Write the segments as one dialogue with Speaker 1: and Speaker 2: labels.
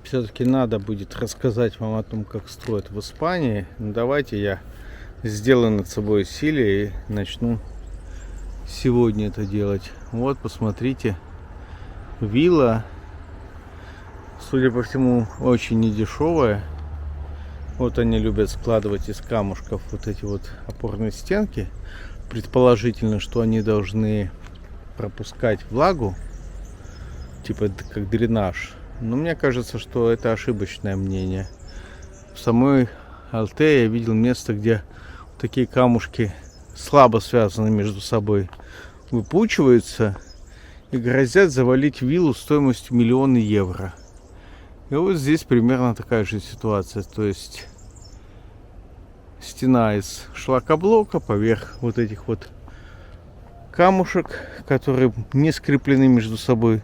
Speaker 1: Все-таки надо будет рассказать вам о том, как строят в Испании. Ну, давайте я сделаю над собой усилие и начну сегодня это делать. Вот, посмотрите, вилла, судя по всему, очень недешевая. Вот они любят складывать из камушков вот эти вот опорные стенки. Предположительно, что они должны пропускать влагу, типа как дренаж. Но мне кажется, что это ошибочное мнение. В самой Алте я видел место, где такие камушки слабо связаны между собой, выпучиваются и грозят завалить виллу стоимостью 1 000 000 евро. И вот здесь примерно такая же ситуация. То есть стена из шлакоблока поверх вот этих вот камушек, которые не скреплены между собой.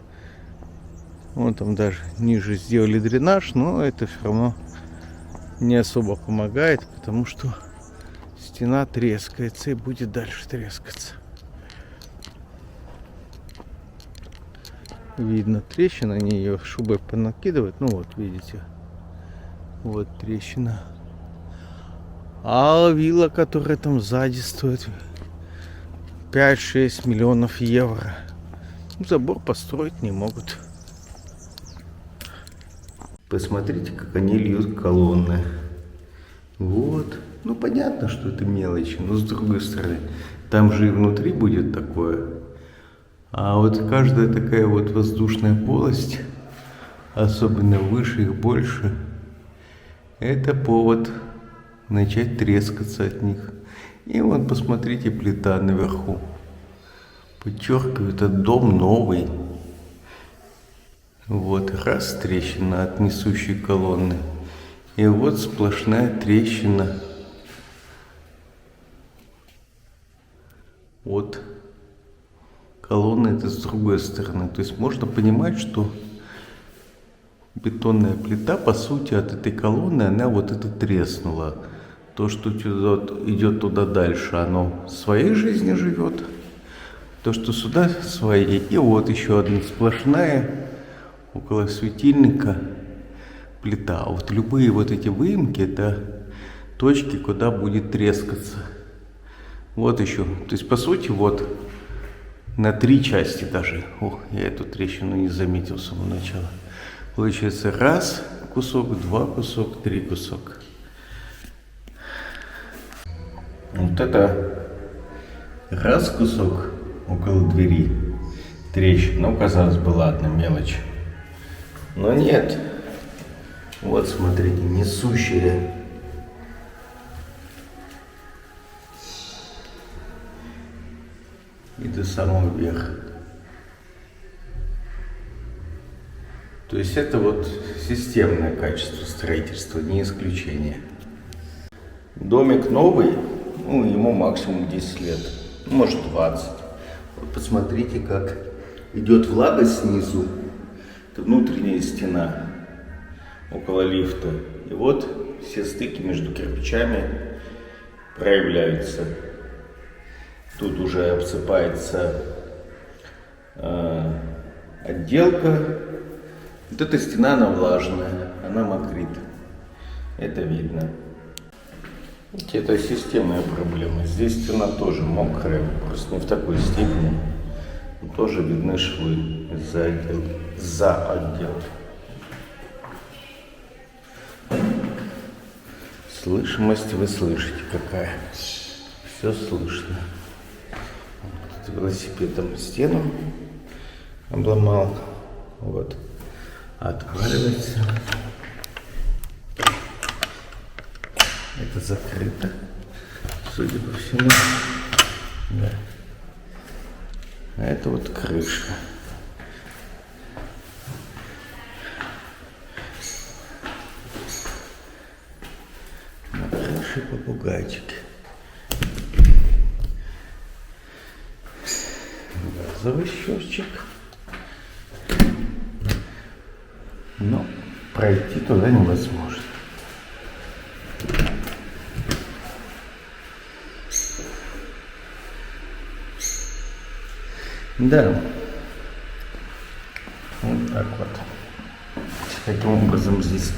Speaker 1: Вон там даже ниже сделали дренаж, но это все равно не особо помогает, потому что стена трескается и будет дальше трескаться. Видно трещина, они ее шубой понакидывают. Ну вот, видите, вот трещина. А вилла, которая там сзади, стоит 5-6 миллионов евро. Забор построить не могут. Посмотрите, как они льют колонны. Вот. Ну, понятно, что это мелочи, но с другой стороны, там же и внутри будет такое. А вот каждая такая вот воздушная полость, особенно выше их больше, это повод начать трескаться от них. И вот посмотрите, плита наверху. Подчеркиваю, этот дом новый. Вот раз трещина от несущей колонны. И вот сплошная трещина от колонны, это с другой стороны. То есть можно понимать, что бетонная плита, по сути, от этой колонны, она вот это треснула. То, что идет туда дальше, оно своей жизнью живет. То, что сюда своей. И вот еще одна сплошная около светильника плита. А вот любые вот эти выемки, это точки, куда будет трескаться. Вот еще. То есть, по сути, вот на 3 части даже. Ох, я эту трещину не заметил с самого начала. Получается, раз кусок, 2 кусок, 3 кусок. Вот это раз кусок около двери трещина. Ну, казалось бы, ладно, мелочь. Но нет. Вот, смотрите, несущая. И до самого верха. То есть это вот системное качество строительства, не исключение. Домик новый, ну, ему максимум 10 лет, может 20. Вот посмотрите, как идет влага снизу. Это внутренняя стена около лифта. И вот все стыки между кирпичами проявляются. Тут уже обсыпается отделка. Вот эта стена, она влажная, она мокрит. Это видно. Это системная проблема. Здесь стена тоже мокрая, просто не в такой степени. Но тоже видны швы за отдел. Слышимость вы слышите какая. Все слышно. Вот, велосипедом стену обломал. Вот. Отваливается. Это закрыто, судя по всему. Да. А это вот крыша. На крыше попугайчик. Газовый счетчик. Но пройти туда невозможно. Да. Вот так вот. каким образом здесь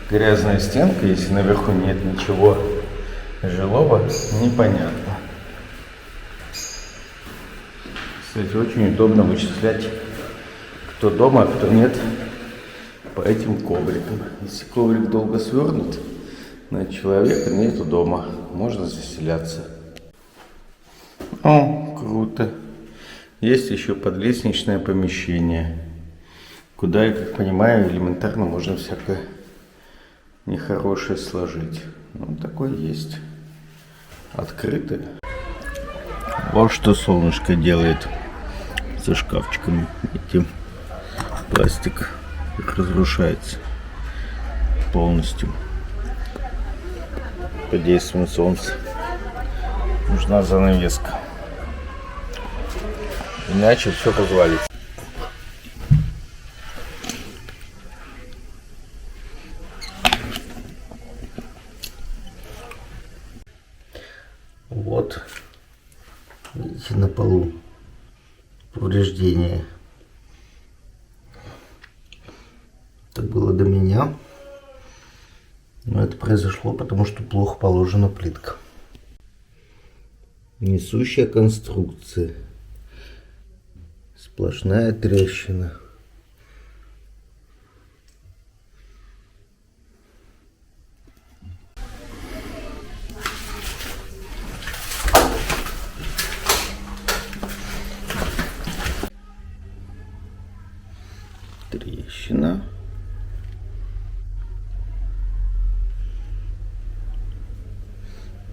Speaker 1: грязная стенка, если наверху нет ничего жилого, непонятно. Кстати, очень удобно вычислять, кто дома, а кто нет, по этим коврикам. Если коврик долго свернут, значит человека нету дома, можно заселяться. О, круто. Есть еще подлестничное помещение, куда, я как понимаю, элементарно можно всякое нехорошее сложить. Ну, такое есть. Открытое. Вот что солнышко делает со шкафчиками. Видите, пластик разрушается полностью под действием солнца. Нужна занавеска, иначе все развалится. Вот, видите, на полу повреждения. Это было до меня, но это произошло потому, что плохо положена плитка. Несущая конструкция. Сплошная трещина. Трещина.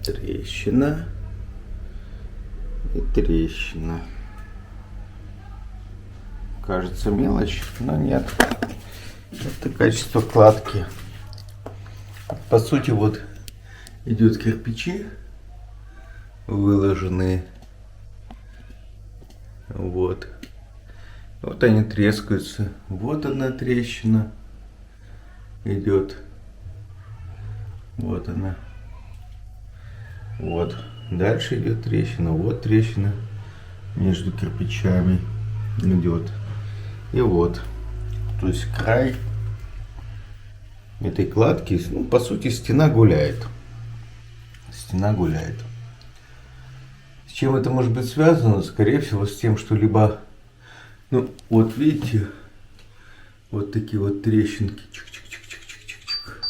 Speaker 1: Трещина. И трещина. Кажется, мелочь, но нет. Это качество кладки. По сути, вот идут кирпичи, выложенные. Вот. Вот они трескаются. Вот одна трещина идет. Вот она. Вот. Дальше идет трещина. Вот трещина между кирпичами идет. И вот. То есть край этой кладки, ну, по сути, стена гуляет. Стена гуляет. С чем это может быть связано? Скорее всего, с тем, что либо, ну, вот видите, вот такие вот трещинки. Чик-чик-чик-чик-чик-чик.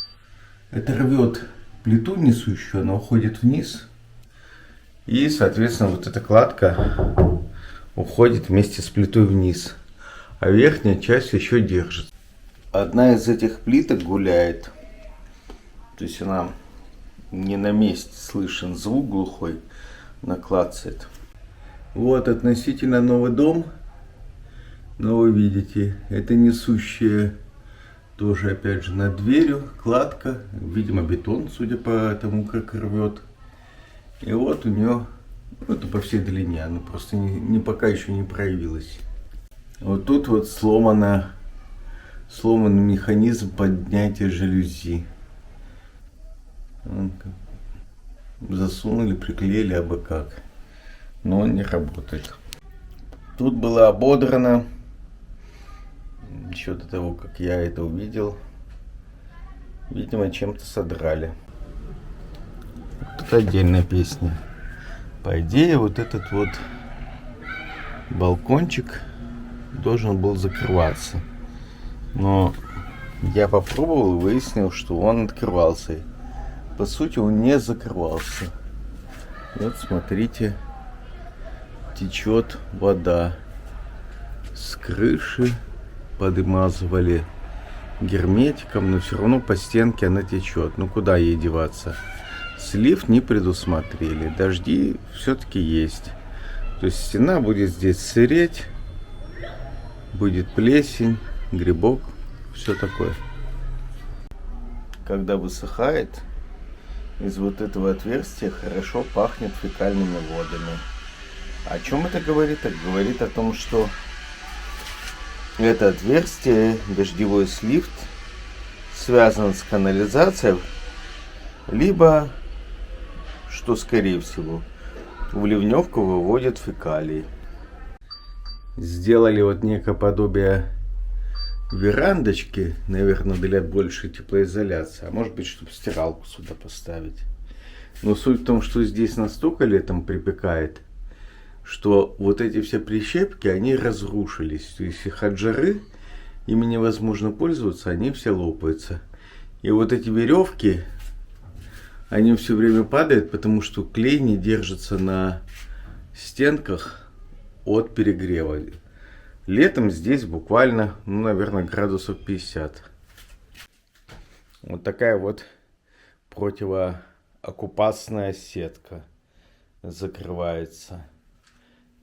Speaker 1: Это рвет плиту несущую, она уходит вниз. И, соответственно, вот эта кладка уходит вместе с плитой вниз. А верхняя часть еще держится. Одна из этих плиток гуляет. То есть она не на месте, слышен звук глухой, она клацает. Вот относительно новый дом. Но вы видите, это несущая тоже, опять же, над дверью кладка. Видимо, бетон, судя по тому, как рвет. И вот у нее, ну, это по всей длине, она просто пока еще не проявилась. Вот тут вот сломанный механизм поднятия жалюзи. Засунули, приклеили абы как. Но он не работает. Тут было ободрано. Еще до того, как я это увидел. Видимо, чем-то содрали. Это отдельная песня. По идее, вот этот вот балкончик должен был закрываться. Но я попробовал и выяснил, что он открывался. По сути, он не закрывался. Вот смотрите, течет вода. С крыши подмазывали герметиком, но все равно по стенке она течет. Ну куда ей деваться? Слив не предусмотрели. Дожди все-таки есть. То есть стена будет здесь сыреть. Будет плесень, грибок, все такое. Когда высыхает, из вот этого отверстия хорошо пахнет фекальными водами. О чем это говорит? Это говорит о том, что это отверстие, дождевой слив, связан с канализацией, либо, что скорее всего, в ливневку выводят фекалии. Сделали вот некое подобие верандочки, наверное, для большей теплоизоляции. А может быть, чтобы стиралку сюда поставить. Но суть в том, что здесь настолько летом припекает, что вот эти все прищепки, они разрушились. То есть их от жары, ими невозможно пользоваться, они все лопаются. И вот эти веревки, они все время падают, потому что клей не держится на стенках от перегрева. Летом здесь буквально, ну, наверное, градусов 50. Вот такая вот противооккупационная сетка закрывается.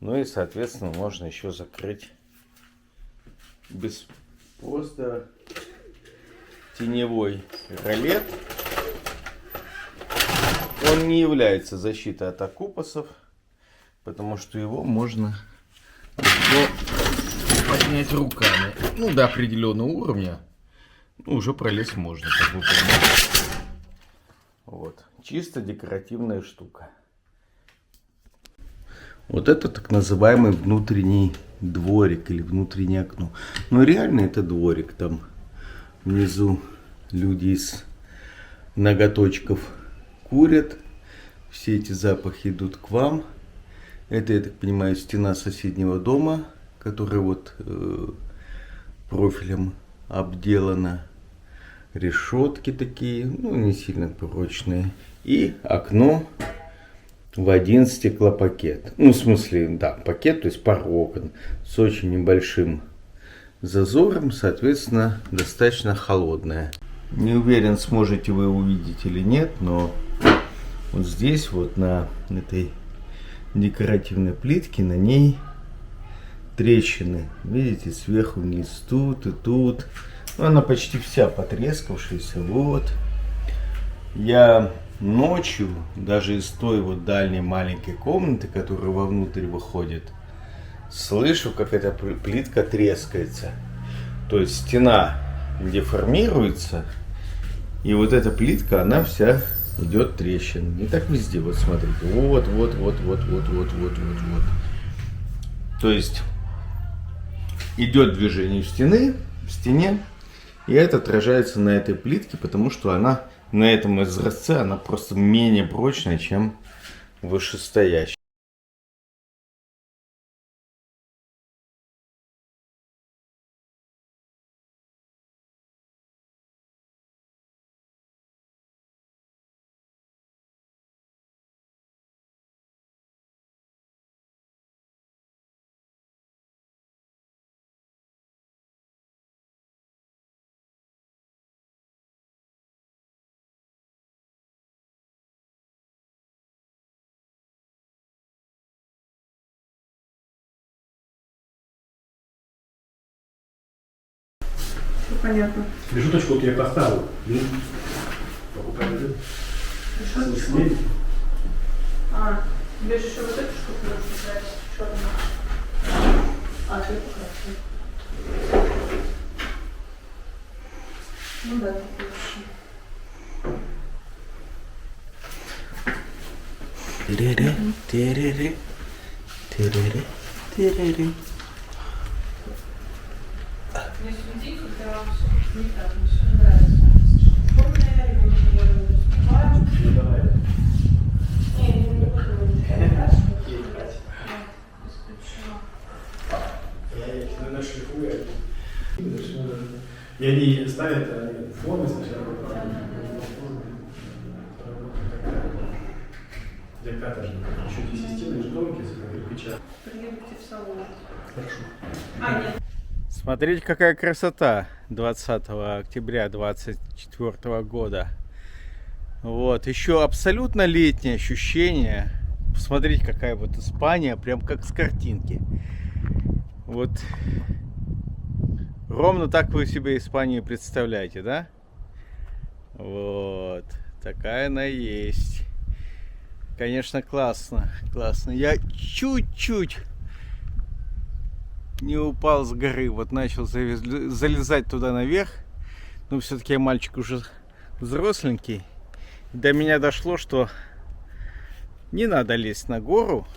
Speaker 1: Ну и, соответственно, можно еще закрыть просто теневой ролет. Он не является защитой от оккупасов, потому что его можно поднять руками. Ну, до определенного уровня. Ну, уже пролезть можно, как вы понимаете. Вот. Чисто декоративная штука. Вот это так называемый внутренний дворик или внутреннее окно. Но реально это дворик. Там внизу люди из ноготочков курят. Все эти запахи идут к вам. Это, я так понимаю, стена соседнего дома, которая вот профилем обделана. Решетки такие, ну не сильно прочные. И окно в один стеклопакет. Ну, в смысле, да, пакет, то есть пара окон с очень небольшим зазором, соответственно, достаточно холодная. Не уверен, сможете вы увидеть или нет, но вот здесь, вот на этой декоративной плитке, на ней трещины. Видите, сверху вниз, тут и тут. Ну, она почти вся потрескавшаяся. Вот. Я ночью, даже из той вот дальней маленькой комнаты, которая вовнутрь выходит, слышу, как эта плитка трескается. То есть стена деформируется, и вот эта плитка, она вся идет трещин. И так везде, вот смотрите. Вот. То есть идет движение в стене, и это отражается на этой плитке, потому что она на этом изразце, она просто менее прочная, чем вышестоящая.
Speaker 2: Понятно.
Speaker 3: Решеточку вот я поставил.
Speaker 2: Решеточку? А, тебе же еще вот эту штуку нужно взять, черную. А, ты покрасил. Ну да, это лучше. Не суди, когда все не так, мне все нравится. Помню, я не выступаю.
Speaker 3: Ну давай.
Speaker 2: Не буду покрашивать. Исключено.
Speaker 3: Я нашлифую. И они ставят формы сначала. Для каторжника. Еще здесь стены же тонкие, с кирпича.
Speaker 2: Приедете в салон.
Speaker 3: Хорошо.
Speaker 2: А, нет.
Speaker 1: Смотрите, какая красота 20 октября 2024 года. Вот, еще абсолютно летнее ощущение. Посмотрите, какая вот Испания, прям как с картинки. Вот, ровно так вы себе Испанию представляете, да? Вот, такая она есть. Конечно, классно, классно. Я чуть-чуть не упал с горы, вот начал залезать туда наверх. Но все-таки я мальчик уже взросленький. До меня дошло, что не надо лезть на гору,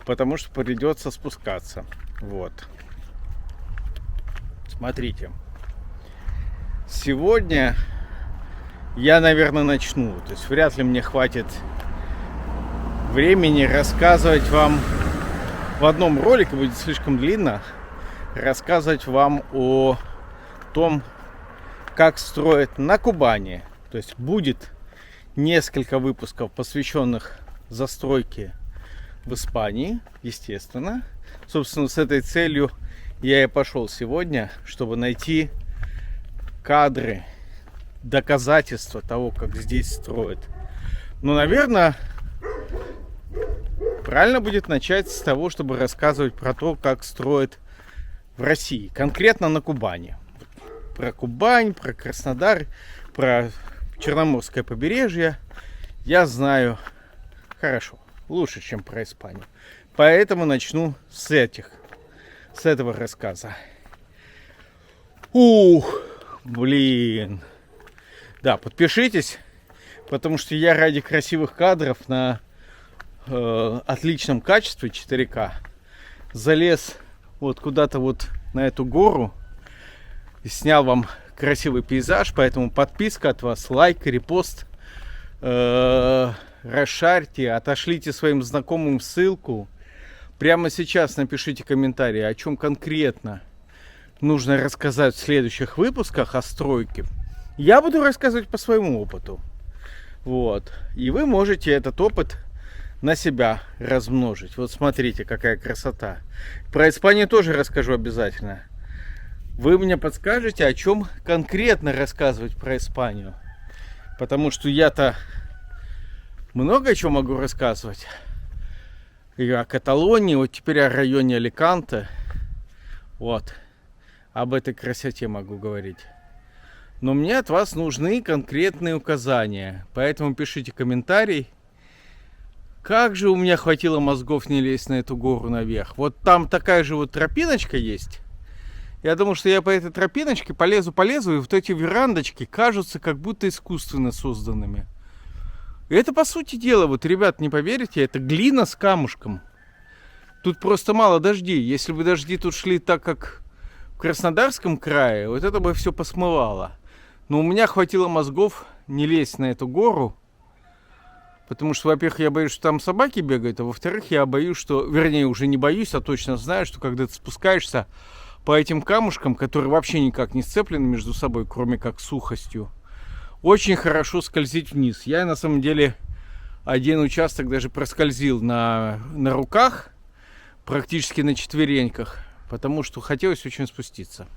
Speaker 1: потому что придется спускаться. Вот. Смотрите. Сегодня я, наверное, начну. То есть вряд ли мне хватит времени рассказывать вам в одном ролике, будет слишком длинно, рассказывать вам о том, как строят на Кубани. То есть будет несколько выпусков, посвященных застройке в Испании, естественно. Собственно, с этой целью я и пошел сегодня, чтобы найти кадры, доказательства того, как здесь строят. Но, наверное, правильно будет начать с того, чтобы рассказывать про то, как строят в России, конкретно на Кубани. Про Кубань, про Краснодар, про Черноморское побережье я знаю хорошо, лучше, чем про Испанию. Поэтому начну с этого рассказа. Блин. Да, подпишитесь, потому что я ради красивых кадров на отличном качестве 4К залез вот куда-то вот на эту гору и снял вам красивый пейзаж, поэтому подписка от вас, лайк, репост, расшарьте, отошлите своим знакомым ссылку. Прямо сейчас напишите комментарий, о чем конкретно нужно рассказать в следующих выпусках о стройке. Я буду рассказывать по своему опыту. Вот. И вы можете этот опыт на себя размножить. Вот смотрите, какая красота. Про Испанию тоже расскажу обязательно. Вы мне подскажете, о чем конкретно рассказывать про Испанию. Потому что я-то много о чем могу рассказывать. И о Каталонии, вот теперь о районе Аликанте. Вот. Об этой красоте могу говорить. Но мне от вас нужны конкретные указания. Поэтому пишите комментарий. Как же у меня хватило мозгов не лезть на эту гору наверх. Вот там такая же вот тропиночка есть. Я думаю, что я по этой тропиночке полезу, и вот эти верандочки кажутся как будто искусственно созданными. И это, по сути дела, вот, ребят, не поверите, это глина с камушком. Тут просто мало дождей. Если бы дожди тут шли так, как в Краснодарском крае, вот это бы все посмывало. Но у меня хватило мозгов не лезть на эту гору. Потому что, во-первых, я боюсь, что там собаки бегают, а во-вторых, я боюсь, что... Вернее, уже не боюсь, а точно знаю, что когда ты спускаешься по этим камушкам, которые вообще никак не сцеплены между собой, кроме как сухостью, очень хорошо скользить вниз. Я, на самом деле, один участок даже проскользил на руках, практически на четвереньках, потому что хотелось очень спуститься.